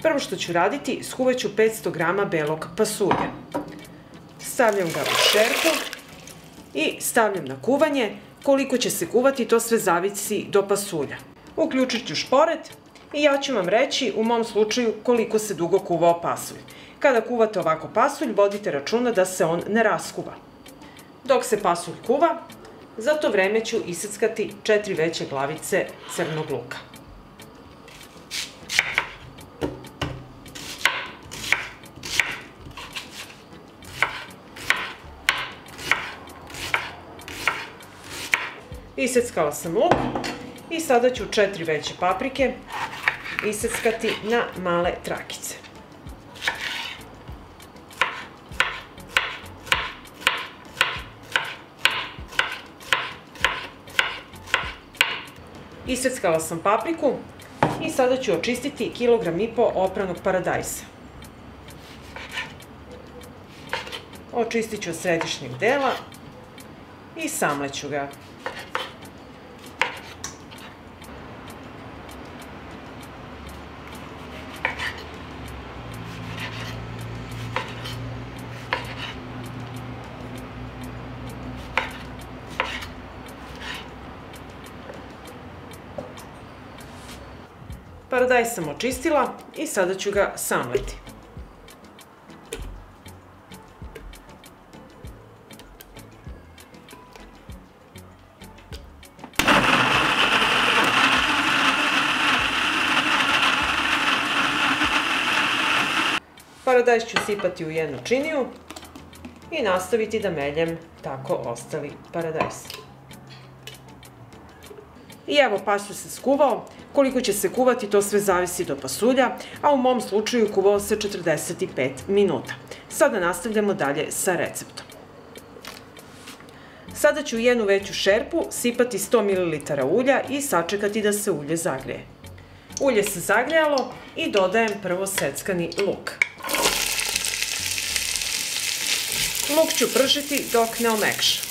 Prvo što ću raditi, skuvat ću 500 g belog pasulja. Stavljam ga u šerpu i stavljam na kuvanje. Koliko će se kuvati, to sve zavisi do pasulja. Uključit ću šporet i ja ću vam reći, u mom slučaju, koliko se dugo kuvao pasulj. Kada kuvate ovako pasulj, vodite računa da se on ne raskuva. Dok se pasulj kuva, za to vreme ću iseckati 4 veće glavice crnog luka. Iseckala sam luk i sada ću 4 veće paprike iseckati na male trakice. Iseckala sam papriku i sada ću očistiti 1,5 kg opranog paradajza. Očistit ću od središnjeg dela i samleću ga. Paradajz sam očistila i sada ću ga samleti. Paradajz ću sipati u jednu činiju i nastaviti da meljem tako ostali paradajz. I evo, pasulj se skuvao. Koliko će se kuvati, to sve zavisi do pasulja, a u mom slučaju kuvao se 45 minuta. Sada nastavljamo dalje sa receptom. Sada ću u jednu veću šerpu sipati 100 ml ulja i sačekati da se ulje zagreje. Ulje se zagrejalo i dodajem prvo seckani luk. Luk ću pržiti dok ne omekša.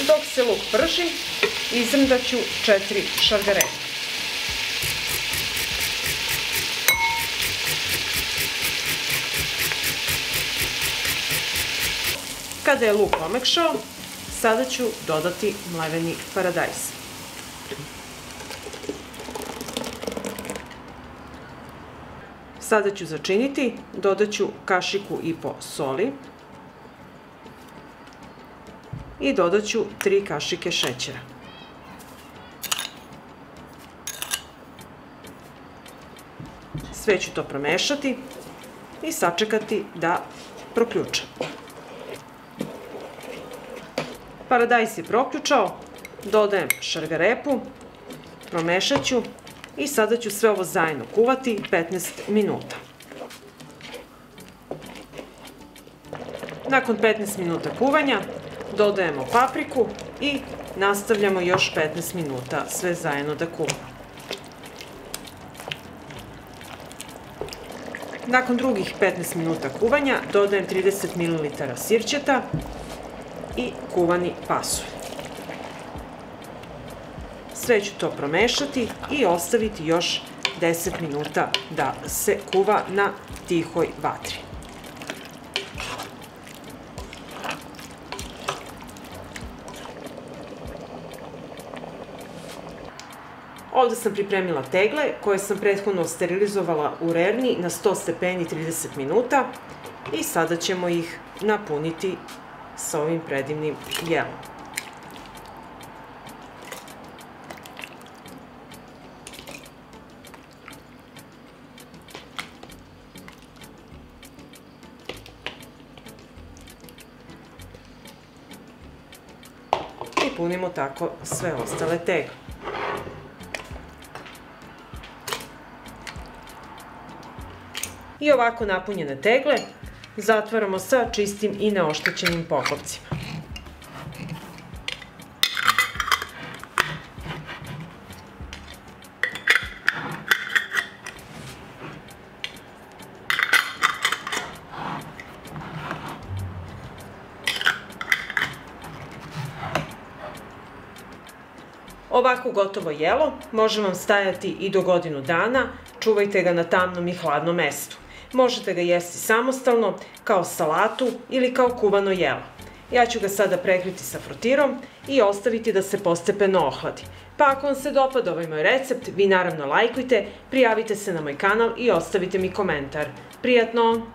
Dok se luk prži, izrndat ću 4 šargarepe. Kada je luk omekšao, sada ću dodati mleveni paradajz. Sada ću začiniti, dodat ću 1,5 kašiku soli i dodat ću 3 kašike šećera. Sve ću to promešati i sačekati da proključa. Paradajz je proključao, dodajem šargarepu, promešat ću i sada ću sve ovo zajedno kuvati 15 minuta. Nakon 15 minuta kuvanja dodajemo papriku i nastavljamo još 15 minuta sve zajedno da kuvamo. Nakon drugih 15 minuta kuvanja dodajem 30 ml sirćeta i kuvani pasulj. Sve ću to promešati i ostaviti još 10 minuta da se kuva na tihoj vatri. Ovde sam pripremila tegle koje sam prethodno sterilizovala u rerni na 100 stepeni 30 minuta i sada ćemo ih napuniti sa ovim predivnim jelom. I punimo tako sve ostale tegle. I ovako napunjene tegle zatvaramo sa čistim i neoštećenim poklopcima. Ovako gotovo jelo može vam stajati i do godinu dana, čuvajte ga na tamnom i hladnom mestu. Možete ga jesti samostalno, kao salatu ili kao kuvano jelo. Ja ću ga sada prekriti sa frotirom i ostaviti da se postepeno ohladi. Pa ako vam se dopada ovaj moj recept, vi naravno lajkujte, prijavite se na moj kanal i ostavite mi komentar. Prijatno!